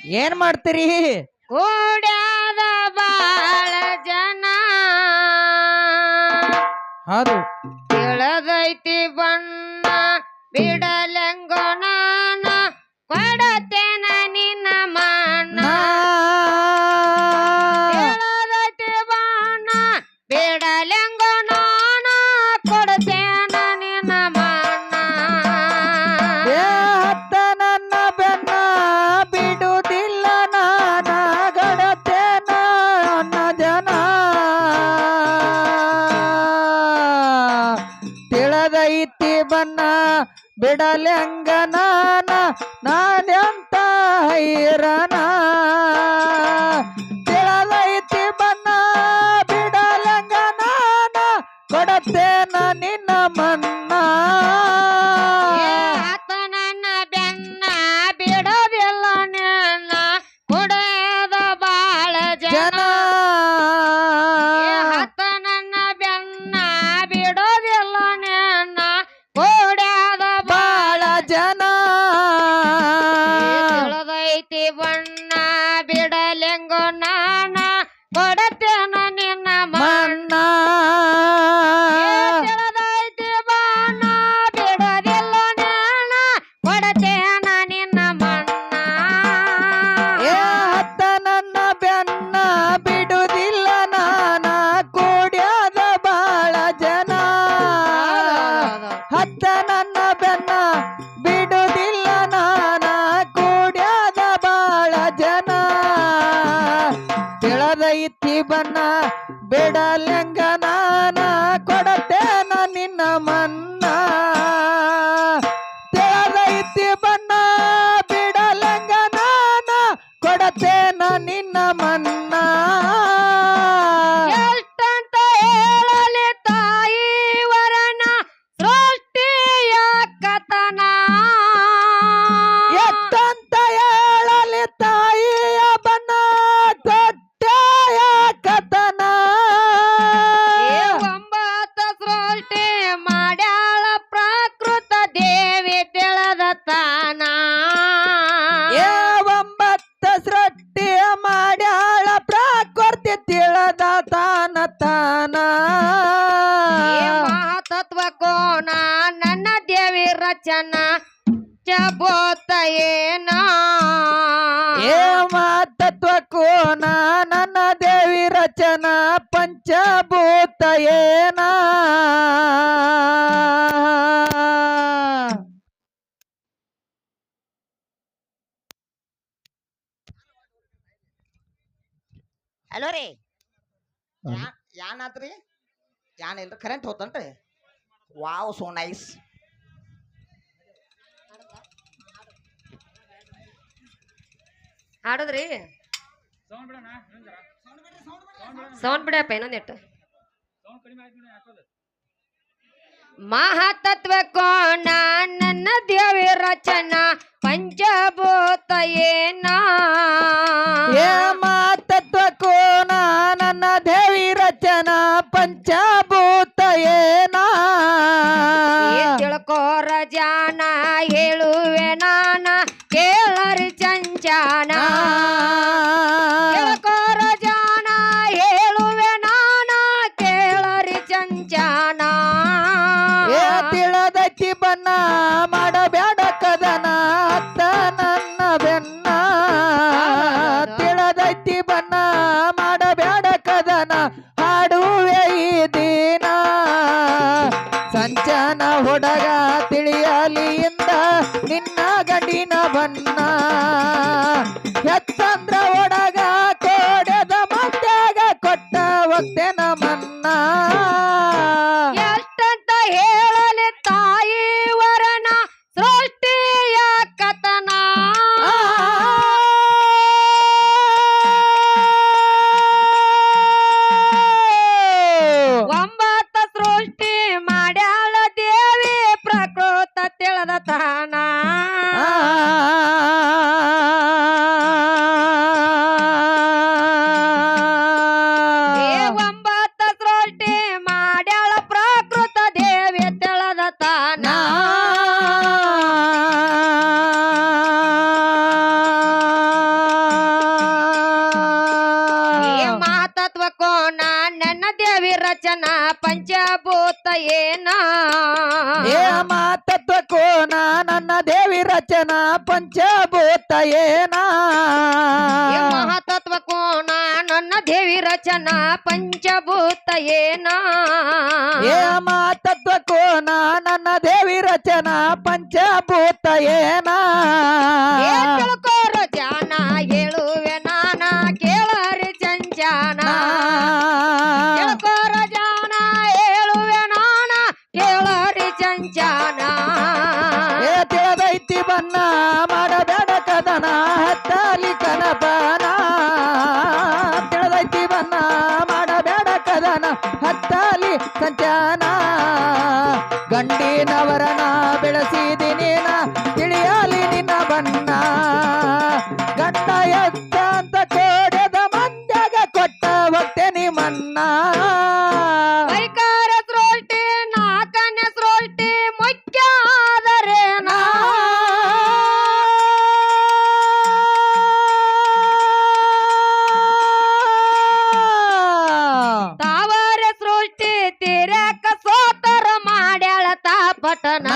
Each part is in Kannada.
ಏನ್ ಮಾಡ್ತೀರಿ? ಕೂಡ್ಯಾದ ಬಾಳ ಜನ ಹೌದು ತಿಳಿದೈತಿ ಬಣ್ಣ ಬಿಡಲೆಂಗೋ ನಾನ ಕೊಡತೇನ ನಿನ್ನ ಮಣ್ಣ ತಿಳಿದೈತಿ ಬಣ್ಣ ಬಿಡಲೆಂಗೋ ನಾನ ಕೊಡತೇನ ನಿನ್ನ ಮಣ್ಣ ಹತ್ತ ನನ್ನ ಬೆನ್ನ ಬಿಡುವುದಿಲ್ಲ ನಾನ ಗಡತೇನ ಅನ್ನ ಜನ ತಿಳದೈತಿ ಬನ್ನ ಬಿಡಲೆಂಗ ನಾನೆಂತ ಹೈರನ ತಿಳದೈತಿ ಬನ್ನ ಬಿಡಲೆಂಗ ಕೊಡತೇನ ನಿನ್ನ ಮನ್ನ ಆತ ನನ್ನ ಬೆನ್ನ ಬಿಡೋದಿಲ್ಲ ನಿನ್ನ ಕುಡಿಯದ ಬಾಳ ಜನ ಆತ ನನ್ನ ಬೆನ್ನ ಬಿಡೋದಿಲ್ಲ ನಿನ್ನ ಕುಡಿಯದ ಬಾಳ ಜನ ತಿಳಿದೈತಿ ಬಣ್ಣ ಬಿಡಲೆಂಗೋ ನಾನ ಕೊಡತೇನ ನಿನ್ನ ಮನ್ನ ತಿಳಿದೈತಿ ಬಣ್ಣ ಬಿಡೋದಿಲ್ಲ ನಾನ ಕೊಡತೇನ ನಿನ್ನ ಮಣ್ಣ ಹತ್ತ ನನ್ನ ಬೆನ್ನ ಬಿಡುವುದಿಲ್ಲ ನಾನ ಕೂಡ್ಯಾದ ಬಾಳ ಜನ ಹತ್ತ ನನ್ನ ಬೆನ್ನ ಬಿಡುವುದಿಲ್ಲ ನಾನ ಕೂಡ್ಯಾದ ಬಾಳ ಜನ ತಿಳದೈತಿ ಬನ್ನ ಬಿಡಲೆಂಗ ನಾನ ಕೊಡತೇನ ನಿನ್ನ ಮನ್ನ ತಿಳದೈತಿ ಬನ್ನ ಬಿಡಲೆಂಗ ನಾನ ಕೊಡತೇನ ನಿನ್ನ ಮನ್ನ ಎಷ್ಟಂತ ಹೇಳಲಿ ತಾಯಿ ವರನ ಸೃಷ್ಟಿಯ ಕಥನ ಎಷ್ಟಂತ ಹೇಳಲಿ ತಾಯಿಯ ಬನ್ನ ತೊಟ್ಟೆಯ ಕಥನ ಒಂಬತ್ತು ಸೃಷ್ಟಿ ಮಾಡ್ಯಾಳ ಪ್ರಾಕೃತ ದೇವಿ ತಿಳಿದ ತಾನ ಒಂಬತ್ತ ಸೃಷ್ಟಿಯ ಮಾಡ್ಯಾಳ ಪ್ರಾಕೃತಿ ತಿಳದ ತಾನ ತಾನ ಮಹತತ್ವ ಕೋನ ನನ್ನ ದೇವಿ ರಚನ ಚಬೋತ ಏನ ತತ್ವ ಕೋನ ನನ್ನ ದೇವಿ ರಚನ ಪಂಚಭೂತ ಏನ ಹಲೋ ರೀ ಯಾನಾತ್ರಿ ಯಾನ್ ಇಲ್ರಿ ಕರೆಂಟ್ ಹೋತನ್ರಿ ವಾವ್ ಸೋ ನೈಸ್ ಹಾಡದ್ರಿ ಸೌಂಡ್ ಬಿಡಪ್ಪ ಇನ್ನೊಂದಿಟ್ಟು ಮಹಾತತ್ವ ಕೋಣ ನನ್ನ ದೇವಿ ರಚನ ಪಂಚಭೂತ ಏನ ತತ್ವ ಕೋನ ನನ್ನ ದೇವಿ ರಚನಾ ಪಂಚಭೂತ ಏನ ತಿಳ್ಕೋರ ಜಾನ ಹೇಳುವೆ ನಾನ ಕೇಳರಿ ಚಂಚಾನ ತಿಳ್ಕೋರ ಜಾನ ಹೇಳುವೆ ನಾನ ಕೇಳರಿ ಚಂಚಾನ ತಿಳದಕ್ಕಿ ಬನ್ನ ಮಾಡಬೇಡ ಕದನ ಅತ್ತ ನನ್ನ ಬೆನ್ನ ತಿಳದಕ್ಕಿ ಬನ್ನ ಮಾಡಬೇಡ ಕದನ ಹಾಡುವೆ ಈ ದಿನ ಸಂಚನ ಹುಡುಗ ತಿಳಿಯಲಿಯಿಂದ ನಿನ್ನ ಗಂಡಿನ ಬನ್ನ ಎತ್ತಂದ್ರ ಹುಡುಗ ಕೋಡೆದ ಮತ್ಯಾಗ ಕೊಟ್ಟ ಒತ್ತೆನ ಮನ್ನ ಎಷ್ಟಂತ ಹೇಳಲಿ ತಾಯಿ ವರನ ಸೃಷ್ಟಿಯ ಕಥನ ಒಂಬತ್ತ ಸೃಷ್ಟಿ ಮಾಡ್ಯಾಳ ದೇವಿ ಪ್ರಕೃತ ತಿಳಿದ ತಾನ ಏನ ಏ ಮಾತತ್ವ ಕೋನ ನನ್ನ ದೇವಿ ರಚನಾ ಪಂಚಭೂತ ಏನ ಏ ಮಹಾತತ್ವ ಕೋಣ ನನ್ನ ದೇವಿ ರಚನಾ ಪಂಚಭೂತ ಏನ ಏ ಮಾತತ್ವ ಕೋನ ನನ್ನ ದೇವಿ ರಚನಾ ಪಂಚಭೂತ ಏನ ಏ ತಿಳ್ಕೋರ ಜಾನ ಹೇಳುವೆ ನಾನ ಕೇಳರಿ ಚಂಚಾನ ತಿಳ್ಕೋರ ಜಾನ ಹೇಳುವೆ ನಾನ ಕೇಳರಿ ಚಂಚಾನ ಏ ತಿಳಿದೈತಿ ಬನ್ನ ಮಾಡಬೇಡ ಕದನ ಹತ್ತಲಿ ಕನಪನ ತಿಳಿದೈತಿ ಬನ್ನ ಮಾಡಬೇಡ ಕದನ ಹತ್ತಲಿ ಸಂಚಾನ ಗಂಡಿನವರನ ಬೆಳೆಸಿದಿನಿ ನಾ ತಿಳಿಯಲಿ ನಿನ್ನ ಬಣ್ಣ ಗಂಡ ಎತ್ತ ಅಂತ ಕೋಡೆದ ಮಂದ್ಯಾಗ ಕೊಟ್ಟ ಹೋಗ್ತೇನಿ ಮನ್ನ ಕೈಕಾರ ಸೃಷ್ಟಿ ನಾಲ್ಕನೇ ಸೃಷ್ಟಿ ಮುಖ್ಯ ಆದರೇನಾ ತಾವರ ಸೃಷ್ಟಿ ತೀರಕ ಸೋತರ ಮಾಡ್ಯಾಳ ತಾಪಟನ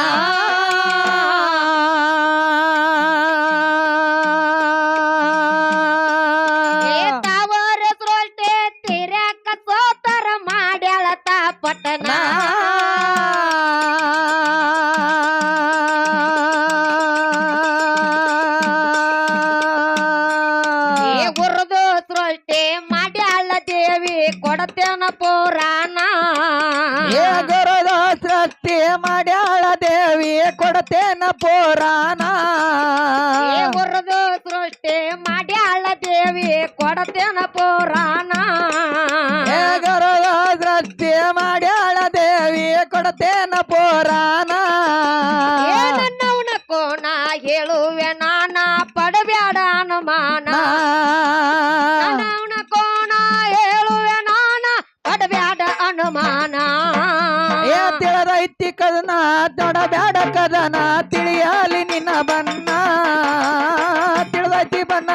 ಏ ತಾವರ ಸೃಷ್ಟಿ ತೀರಕ ಸೋತರ ಮಾಡ್ಯಾಳ ತಾಪಟನ ಏ ಗುರುದು ಸೃಷ್ಟಿ ಮಾಡ್ಯಾಳ ದೇವಿ ಕೊಡತೇನ ಪುರಾಣ ಏ ಗುರುದ ಸೃಷ್ಟಿ ಮಾಡ್ಯಾಳ ದೇವಿ ಕೊಡತೇನ ಪುರಾಣ ಏ ಗುರುದು ಸೃಷ್ಟಿ ಮಾಡ್ಯಾಳ ದೇವಿ ಕೊಡತೇನ ಪುರಾಣ ಏ ಗುರುದ ಸೃಷ್ಟಿ ಮಾಡ್ಯಾಳ ದೇವಿ ಕೊಡತೇನ ಪುರಾಣ ಏ ನನ್ನವನ ಕೋಣ ಹೇಳುವೆ ನಾನ ಪಡಬ್ಯಾಡ ಅನುಮಾನ ನನ್ನವನ ಕೋಣ ಹೇಳುವೆ ನಾನ ಪಡಬ್ಯಾಡ ಅನುಮಾನ ಏ ತಿಳಿದೈತಿ ಕದನ ತೊಡಬ್ಯಾಡ ಕದನ ತಿಳಿಯಲಿ ನಿನ್ನ ಬನ್ನ ತಿಳಿದೈತಿ ಬನ್ನ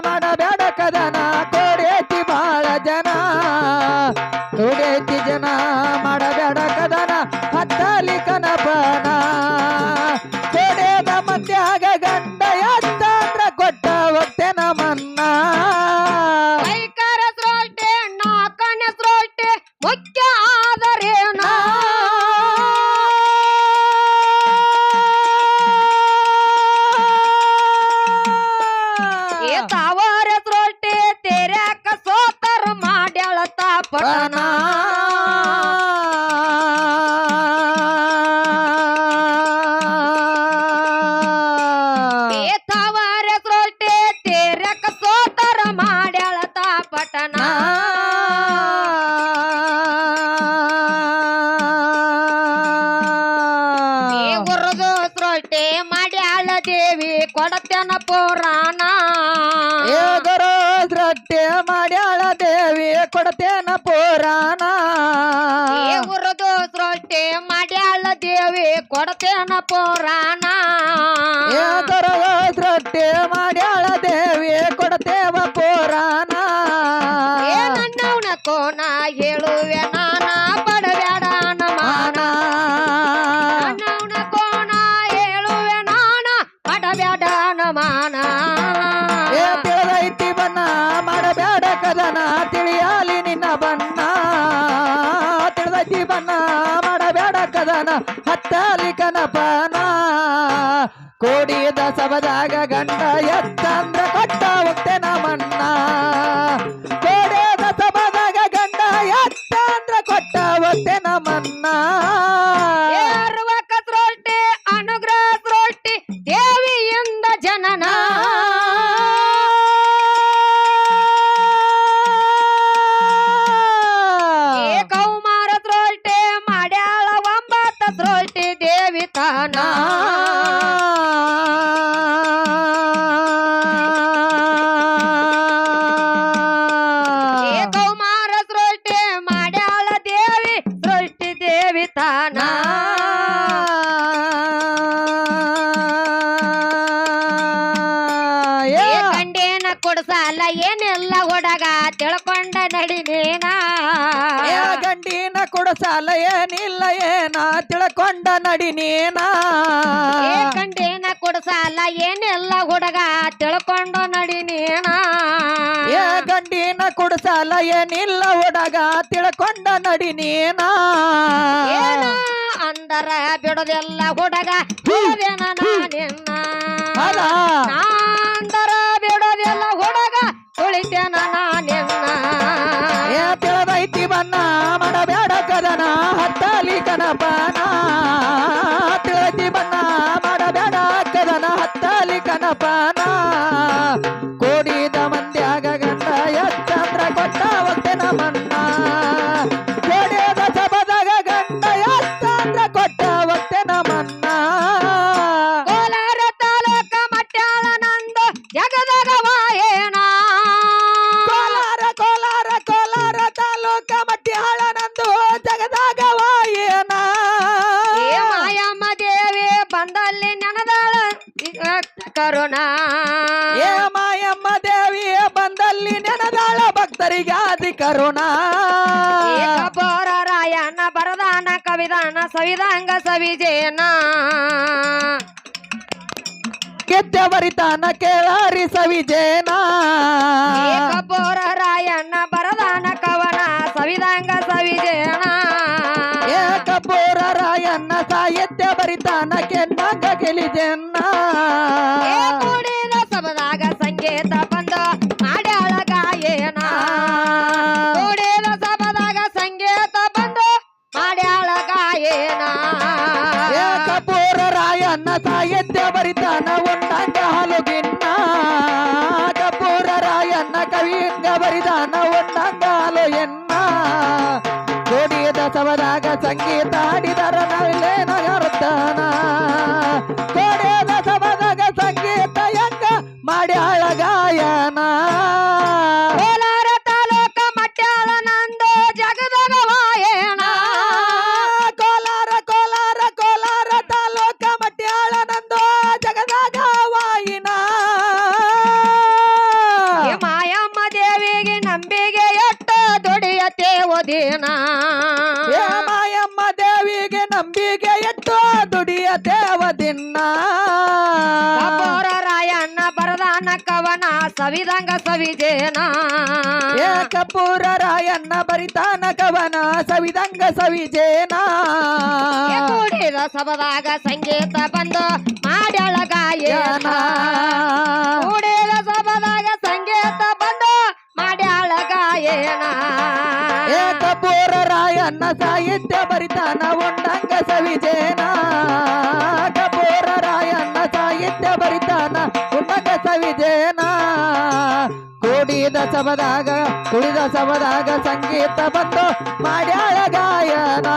ಮಾಡಬ್ಯಾಡ ಕದನ ಕೋಡೈತಿ ಬಾಳ ಜನ ನೋಡೈತಿ ಜನ ಮಾಡಬ್ಯಾಡ ಕದನ ಹತ್ತಲಿ ಕನಪನ ಕೋಡೆದ ಮಧ್ಯಾಗ ಗಂಡ ಎತ್ತಂದ್ರ ಕೊಟ್ಟ ಹೋಗ್ತೇನ ಮನ್ನ ಕೈಕಾರ ಸೃಷ್ಟಿ ನಾಲ್ಕನೇ ಸೃಷ್ಟಿ ಮುಖ್ಯ ಆದರೇನ ಏ ತಾವರ ಸೃಷ್ಟಿ ತೆರ್ಯಾಕ ಸೋತರ ಮಾಡ್ಯಾಳ ತಾಪಟನ ಏ ತಾವರ ಸೃಷ್ಟಿ ತೆರ್ಯಾಕ ಸೋತರ ಮಾಡ್ಯಾಳ ತಾಪಟನ ಏ ಗುರುದು ಸೃಷ್ಟಿ ಮಾಡ್ಯಾಳ ದೇವಿ ಕೊಡತೇನ ಪುರಾಣ ಏ ಗುರು ಸೃಷ್ಟಿ ಮಾಡ್ಯಾಳ ದೇವಿ ಕೊಡತೇನ ಪುರಾಣ ಏ ಗುರುದು ಸೃಷ್ಟಿ ಮಾಡ್ಯಾಳ ದೇವಿ ಕೊಡತೇನ ಪುರಾಣ ಏ ಗುರು ಸೃಷ್ಟಿ ಮಾಡ್ಯಾಳ ದೇವಿ ಕೊಡತೇವ ಪುರಾಣ ಏ ನನ್ನವನ ಕೋಣ ಹೇಳುವೆ ನಾನ ಪಡಬ್ಯಾಡ ಅನುಮಾನ ನನ್ನವನ ಕೋಣ ಹೇಳುವೆ ನಾನ ಪಡಬ್ಯಾಡ ಅನುಮಾನ ಏ ತಿಳಿದೈತಿ ಬನ್ನ ಮಾಡಬ್ಯಾಡ ಕದನ ತಿಳಿಯಲಿ ನಿನ್ನ ಬನ್ನ ತಿಳಿದೈತಿ ಬನ್ನ ಮಾಡಬ್ಯಾಡ ಕದನ ಹತ್ತಲಿ ಕನಪನ ಕೋಡಿದ ಸಬದಾಗ ಗಂಡ ಎತ್ತಂದ್ರ ಕೊಟ್ಟ ಹೋಗ್ತೇನ ಮನ್ನ ಕೋಡಿದ ಸಬದಾಗ ಗಂಡ ಎತ್ತಂದ್ರ ಕೊಟ್ಟ ಹೋಗ್ತೇನ ಮನ್ನ ಏ ಅರ್ವಕ ಸೃಷ್ಟಿ ಅನುಗ್ರಹ ಸೃಷ್ಟಿ ದೇವಿಯಿಂದ ಜನನ ಏ ಕೌಮಾರ ಸೃಷ್ಟಿ ಮಾಡ್ಯಾಳ ಒಂಬತ್ತ ಸೃಷ್ಟಿ ದೇವಿ ತಾನ ಏ ಕೌಮಾರ ಸೃಷ್ಟಿ ಮಾಡ್ಯಾಳ ದೇವಿ ಸೃಷ್ಟಿ ದೇವಿ ತಾನ ಏ ಕಂಡೇನ ಕೊಡ್ಸಲ್ಲ ಏನೆಲ್ಲ ಹುಡುಗ ತಿಳ್ಕೊಂಡ ನಡಿನೇನ ಗಂಡ ಗಂಡಿನ ಕುಡಸಾಲ ಏನಿಲ್ಲ ಏನ ತಿಳ್ಕೊಂಡ ನಡಿ ನೀನ ಕಂಡೇನ ಕೊಡಸಾಲ ಏನೆಲ್ಲ ಹುಡುಗ ತಿಳ್ಕೊಂಡು ನಡಿ ನೀನ ಗಂಡಿನ ಕುಡಸಾಲ ಏನಿಲ್ಲ ಹುಡುಗ ತಿಳ್ಕೊಂಡ ನಡಿ ನೀನ ಏನ ಅಂದರ ಬಿಡೋದೆಲ್ಲ ಹುಡುಗ ಬಿಡದೇನ ನಿನ್ನ ಅಂದರ ಬಿಡೋದೆಲ್ಲ ಹುಡುಗ ತುಳಿತೇನ ನಿನ್ನ ತಿಳದೈತಿ ಬನ್ನ ಮಾಡಬೇಡ ಕದನ ಹತ್ತಲಿ ಕನಪನ ತಿಳದಿ ಬನ್ನ ಮಾಡಬೇಡ ಕದನ ಹತ್ತಲಿ ಕನಪನ ಕೋಡಿದ ಮಂದ್ಯಾಗ ಗಂಡ ಎಷ್ಟಂದ್ರ ಕೊಟ್ಟ ಒತ್ತನ ಮನ್ನ ಕೋಡಿದ ಸಬದಾಗ ಗಂಡ ಎಷ್ಟಂದ್ರ ಕೊಟ್ಟ ಒತ್ತನ ಮನ್ನ ಕೋಲಾರ ತಾಲೂಕ ಮಟ್ಯಾಳ ನಂದು ಜಗದಾಗ ವಾಯೇನ ಕೋಲಾರ ಕೋಲಾರ ಕೋಲಾರ ತಾಲೂಕ ಮಟ್ಯಾಳ ನಂದು ಜಗದಾಗ ವಾಯೇನ ಮಾಯಮ್ಮ ದೇವಿ ಬಂದಲ್ಲಿ ನೆನದಾಳ ಕರುಣಾ ಮಾಯಮ್ಮ ದೇವಿ ಬಂದಲ್ಲಿ ನೆನದಾಳ ಭಕ್ತರಿಗಾದಿ ಕರುಣಾ ಕಪೋರ ರಾಯಣ್ಣ ಬರದಾನ ಕವಿದಾನ ಸವಿದಾಂಗ ಸವಿಜೇನ ಗೆದ್ದೆ ಬರಿತಾನ ಕೇಳಾರಿ ಸವಿಜೇನ ಕಪೋರ ರಾಯಣ್ಣ ಬರದಾನ ಕವನ ಸವಿದಾಂಗ ಸವಿಜೇನ ಕಪೂರ ರಾಯಣ್ಣ ಸಾಹಿತ್ಯ ಬರಿತಾನ ಕೆನ್ನಂಗ ಗೆಲಿಜೆನ್ನ ಕೂಡಿದ ಸಬದಾಗ ಸಂಗೀತ ಬಂದು ಮಾಡ್ಯಾಳ ಗಾಯನ ಕೂಡಿದ ಸಬದಾಗ ಸಂಗೀತ ಬಂದು ಮಾಡ್ಯಾಳ ಗಾಯನ ಕಪೂರ ರಾಯಣ್ಣ ಸಾಹಿತ್ಯ ಬರಿತಾನ ಉಂಡಂಗ ಹಾಲುಗಿನ್ನ ಕಪೂರ ರಾಯಣ್ಣ ಕವಿಯಂಗ ಬರಿದಾನ ಉಂಡಂಗ ಹಾಲು ಎನ್ನ ಕೋಡಿಯದ ಸವದಾಗ ಸಂಗೀತ ಹಾಡಿದರ ನವಿಲೆ ನಗರುತ್ತಾನ ಕೋಡಿಯದ ಸವದಾಗ ಸಂಗೀತ ಹೆಂಗ ಮಾಡ್ಯಾಳ ಗಾಯನ ಕೋಲಾರ ತಾಲೂಕ ಮಟ್ಯಾಳ ನಂದು ಜಗದಾಗ ವಾಯೇನ ಕೋಲಾರ ಕೋಲಾರ ಕೋಲಾರ ತಾಲೂಕ ಮಟ್ಯಾಳ ನಂದು ಜಗದಾಗ ವಾಯಿನ ಮಾಯಮ್ಮ ದೇವಿಗೆ ನಂಬಿಗೆ ಎಟ್ಟು ದುಡಿಯತೆ ಓದಿನ ಮಾಯಮ್ಮ ದೇವಿಗೆ ನಂಬಿಕೆ ಎಟ್ಟು ದುಡಿಯ ದೇವದಿನ್ನ ಕಪೋರ ರಾಯಣ್ಣ ಬರದಾನ ಕವನ ಸವಿದಂಗ ಸವಿಜೇನ ಕಪೂರ ರಾಯಣ್ಣ ಬರಿತಾನ ಕವನ ಸವಿದಂಗ ಸವಿಜೇನ ಕೂಡಿದ ಸಬದಾಗ ಸಂಗೀತ ಬಂದು ಮಾಡ್ಯಾಳ ಗಾಯನ ಕೂಡಿದ ಸಬದಾಗ ಸಂಗೀತ ಬಂದು ಮಾಡ್ಯಾಳ ಗಾಯನ ಕಪೂರ ರಾಯಣ್ಣ ಸಾಹಿತ್ಯ ಬರಿತಾನ ಉಂಡಂಗ ಸವಿಜೇನ ಕಪೂರ ರಾಯಣ್ಣ ಸಾಹಿತ್ಯ ಬರಿತಾನ ಉಂಡಂಗ ಸವಿಜೇನ ಕೂಡಿದ ಸಬದಾಗ ಕುಡಿದ ಸಬದಾಗ ಸಂಗೀತ ಬಂದು ಮಾಡ್ಯಾಳ ಗಾಯನ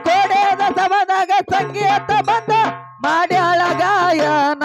ಕೋಡಿದ ಸಬದಾಗ ಸಂಗೀತ ಬಂದು ಮಾಡ್ಯಾಳ ಗಾಯನ